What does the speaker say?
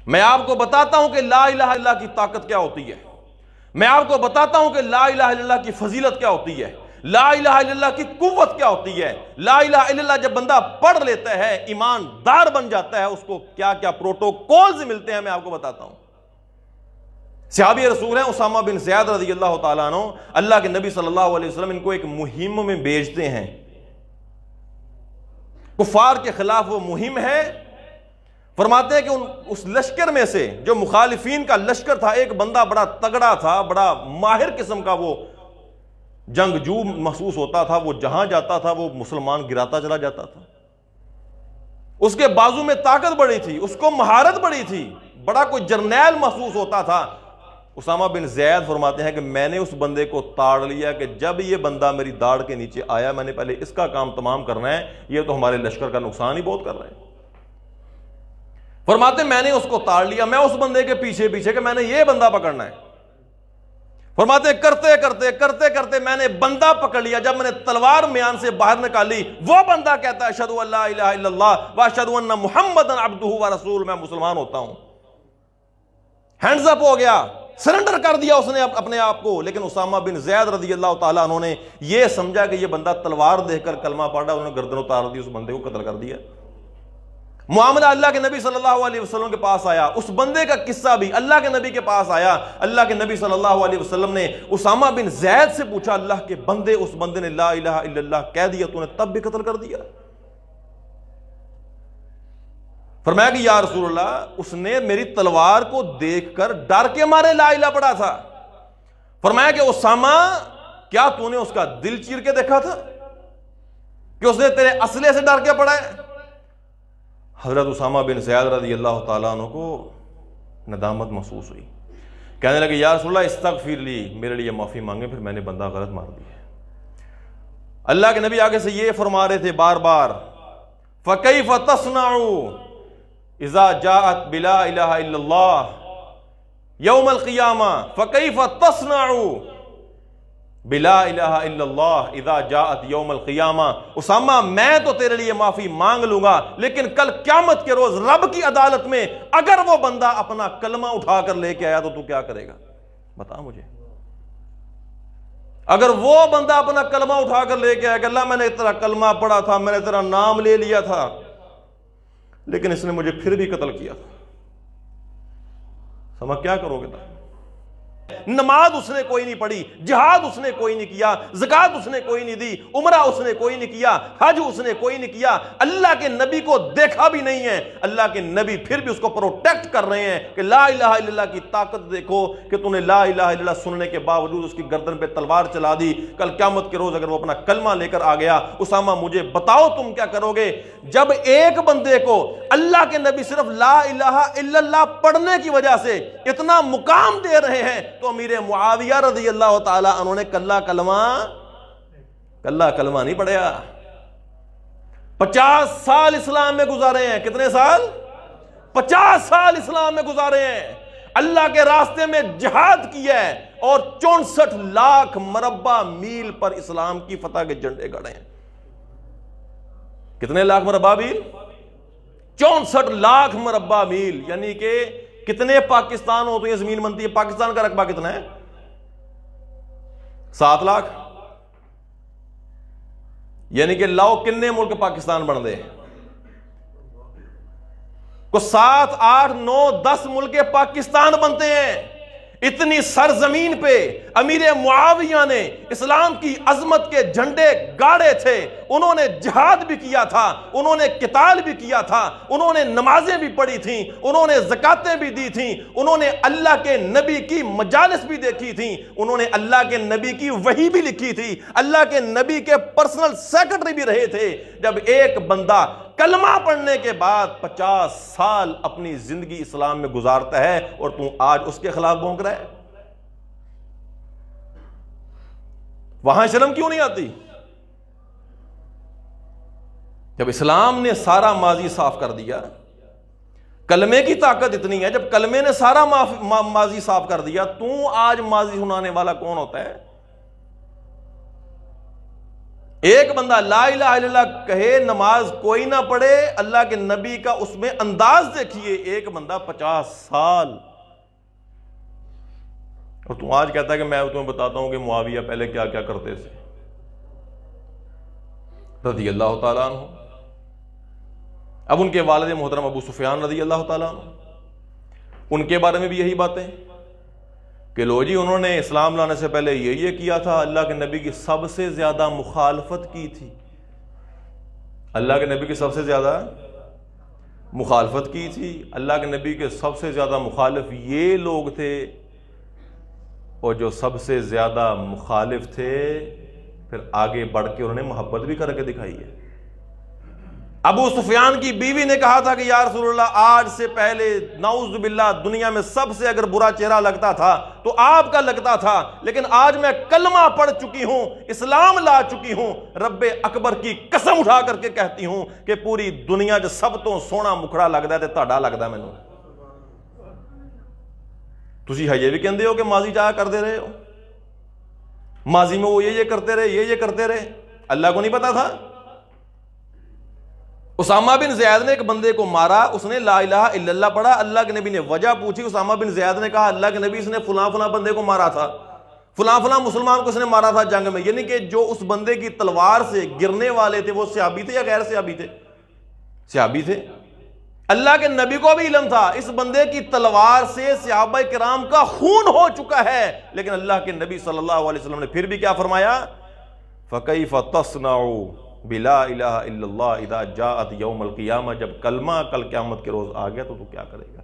मैं आपको बताता हूं कि ला इलाहा इल्लल्लाह की ताकत क्या होती है। मैं आपको बताता हूं कि ला इलाहा इल्लल्लाह की फजीलत क्या होती है, ला इलाहा इल्लल्लाह की कुव्वत क्या होती है। ला इलाहा इल्लल्लाह जब बंदा पढ़ लेता है, ईमानदार बन जाता है, उसको क्या क्या प्रोटोकॉल्स मिलते हैं मैं आपको बताता हूं। सहाबी रसूल हैं उसामा बिन ज़ैद रज़ी अल्लाह तआला अन्हु, अल्लाह के नबी सल्लल्लाहु अलैहि वसल्लम इनको एक मुहिम में भेजते हैं, कुफार के खिलाफ वो मुहिम है। फरमाते हैं कि उस लश्कर में से जो मुखालिफीन का लश्कर था, एक बंदा बड़ा तगड़ा था, बड़ा माहिर किस्म का वो जंगजू महसूस होता था। वो जहां जाता था वो मुसलमान गिराता चला जाता था। उसके बाजू में ताकत बड़ी थी, उसको महारत बड़ी थी, बड़ा कोई जर्नैल महसूस होता था। उसामा बिन ज़ैद फरमाते हैं कि मैंने उस बंदे को ताड़ लिया कि जब ये बंदा मेरी दाढ़ के नीचे आया, मैंने पहले इसका काम तमाम करना है, ये तो हमारे लश्कर का नुकसान ही बहुत कर रहे हैं। फरमाते मैंने उसको ताड़ लिया, मैं उस बंदे के पीछे पीछे कि मैंने ये बंदा पकड़ना है। फरमाते करते करते करते करते मैंने बंदा पकड़ लिया। जब मैंने तलवार म्यान से बाहर निकाली, वो बंदा कहता है अशहदु अल्ला इलाहा इल्लल्लाह व अशहदु अन्ना मुहम्मदन अब्दुहु व रसूल, मैं मुसलमान होता हूं। हैंड्स अप हो गया, सरेंडर कर दिया उसने अपने आप को। लेकिन उसामा बिन ज़ैद रज़ी अल्लाह तआला अन्हु ने यह समझा कि यह बंदा तलवार देखकर कलमा पढ़ा, उन्होंने गर्दन उतार दी, उस बंदे को कत्ल कर दिया। मामला अल्लाह के नबी सल्लल्लाहु अलैहि वसल्लम के पास आया। उस बंदे का किस्सा भी अल्लाह के नबी के पास आया। अल्लाह के नबी सल्लल्लाहु अलैहि वसल्लम ने उसामा बिन ज़ैद से पूछा, अल्लाह के बंदे, उस बंदे ने ला इलाहा इल्लल्लाह कह दिया, तूने तब भी कत्ल कर दिया? फरमाया कि या रसूल अल्लाह, उसने मेरी तलवार को देखकर डर के मारे ला इलाहा पढ़ा था। फरमाया कि उसामा, क्या तूने उसका दिल चीर के देखा था कि उसने तेरे असले से डर के पढ़ा है? हजरत उसामा बिन ज़ैद रज़ी अल्लाह तआला अन्हु को नदामत महसूस हुई। कहने लगे या रसूल अल्लाह इस्तग़फिर ली, मेरे लिए माफ़ी मांगे, फिर मैंने बंदा गलत मार दिया। अल्लाह के नबी आगे से ये फरमा रहे थे बार बार, फ़कैफ़ तस्नउ इज़ा जाअत बिला इलाहा इल्लल्लाह यौमल क़ियामा, फ़कैफ़ तस्नउ बिला इलाहा इल्लल्लाह इज़ा जाअत यौमल क़ियामा। उसामा, मैं तो तेरे लिए माफी मांग लूंगा, लेकिन कल क़यामत के रोज रब की अदालत में अगर वो बंदा अपना कलमा उठाकर लेके आया तो तू क्या करेगा? बता मुझे। अगर वो बंदा अपना कलमा उठाकर लेके आया कि अल्लाह मैंने तेरा कलमा पढ़ा था, मैंने तेरा नाम ले लिया था, लेकिन इसने मुझे फिर भी कत्ल किया था, समझ क्या करोगे? था नमाज उसने कोई नहीं पढ़ी, जिहाद उसने कोई नहीं किया, ज़कात उसने कोई नहीं दी, उमरा उसने कोई नहीं किया, हज उसने कोई नहीं किया, अल्लाह के नबी को देखा भी नहीं है। अल्लाह के नबी फिर भी उसको प्रोटेक्ट कर रहे हैं कि ला इलाहा इल्लल्लाह की ताकत देखो कि तूने ला इलाहा इल्लल्लाह सुनने के बावजूद उसकी गर्दन पे तलवार चला दी। कल क़यामत के रोज अगर वो अपना कलमा लेकर आ गया, उसामा मुझे बताओ तुम क्या करोगे? जब एक बंदे को अल्लाह के नबी सिर्फ ला इलाहा इल्लल्लाह पढ़ने की वजह से इतना मुकाम दे रहे हैं, तो अमीर मुआविया रज़ी अल्लाह तआला उन्होंने कल्ला कलमा नहीं पढ़ा। 50 साल इस्लाम में गुजारे हैं। कितने साल? 50 साल इस्लाम में गुजारे हैं। अल्लाह के रास्ते में जिहाद किया है और 64 लाख मरबा मील पर इस्लाम की फतह के झंडे गड़े हैं। कितने लाख मरबा मील? 64 लाख मरबा मील, यानी कि कितने पाकिस्तान हो तो ये जमीन बनती है? पाकिस्तान का रकबा कितना है? 7 लाख, यानी कि लाओ किन्ने मुल्क पाकिस्तान बन दे को 7, 8, 9, 10 मुल्क पाकिस्तान बनते हैं। इतनी सरजमीन पे अमीर मुआविया ने इस्लाम की अजमत के झंडे गाड़े थे। उन्होंने जिहाद भी किया था, उन्होंने किताल भी किया था, उन्होंने नमाजें भी पढ़ी थी, उन्होंने ज़कातें भी दी थी, उन्होंने अल्लाह के नबी की मजालिस भी देखी थी, उन्होंने अल्लाह के नबी की वही भी लिखी थी, अल्लाह के नबी के पर्सनल सेक्रेटरी भी रहे थे। जब एक बंदा कलमा पढ़ने के बाद 50 साल अपनी जिंदगी इस्लाम में गुजारता है और तू आज उसके खिलाफ भौंक रहा है, वहां शर्म क्यों नहीं आती? जब इस्लाम ने सारा माजी साफ कर दिया, कलमे की ताकत इतनी है, जब कलमे ने सारा माजी साफ कर दिया, तू आज माजी सुनाने वाला कौन होता है? एक बंदा ला इलाहा इल्लल्लाह कहे, नमाज कोई ना पढ़े, अल्लाह के नबी का उसमें अंदाज देखिए, एक बंदा 50 साल। और तू आज कहता है कि मैं तुम्हें बताता हूं कि मुआविया पहले क्या क्या करते थे, रज़ी अल्लाह ताला अन्हु। अब उनके वालिद मोहतरम अबू सुफियान रज़ी अल्लाह ताला अन्हु, उनके बारे में भी यही बातें कि लो जी उन्होंने इस्लाम लाने से पहले ये किया था, अल्लाह के नबी की सबसे ज्यादा मुखालफत की थी, अल्लाह के नबी की सबसे ज्यादा मुखालफत की थी। अल्लाह के नबी के सबसे ज्यादा मुखालिफ ये लोग थे, और जो सबसे ज्यादा मुखालिफ थे फिर आगे बढ़ के उन्होंने मोहब्बत भी करके दिखाई है। अबू सुफियान की बीवी ने कहा था कि या रसूलल्लाह, आज से पहले नाउज़ बिल्लाह दुनिया में सबसे अगर बुरा चेहरा लगता था तो आपका लगता था, लेकिन आज मैं कलमा पढ़ चुकी हूं, इस्लाम ला चुकी हूं, रब्बे अकबर की कसम उठा करके कहती हूं कि पूरी दुनिया च सब तो सोहना मुखड़ा लगता है ते तुहाडा लगदा मैनू। तुसी हजे भी कहंदे हो कि माजी चाह करते रहे हो, माजी में वो ये करते रहे, ये करते रहे, अल्लाह को नहीं पता था। उसामा बिन ज़ैद ने एक बंदे को मारा, उसने ला इलाहा इल्लल्लाह पढ़ा, अल्लाह के नबी ने वजह पूछी, उसामा बिन ज़ैद ने कहा अल्लाह के नबी इसने फलां फलां बंदे को मारा था, फलां फलां मुसलमान को इसने मारा था जंग में। यानी कि जो उस बंदे की तलवार से गिरने वाले थे वो सहाबी थे या गैर सहाबी थे? सहाबी थे। अल्लाह के नबी को भी इल्म था इस बंदे की तलवार से सहाबा किराम का खून हो चुका है, लेकिन अल्लाह के नबी सल्लल्लाहु अलैहि वसल्लम ने फिर भी क्या फरमाया, फ़कैफ़ तस्नउ बिला इलाहा इल्लल्लाह इज़ा जाअत यौमल क़ियामा, जब कलमा कल क़यामत के रोज आ गया तो तू क्या करेगा।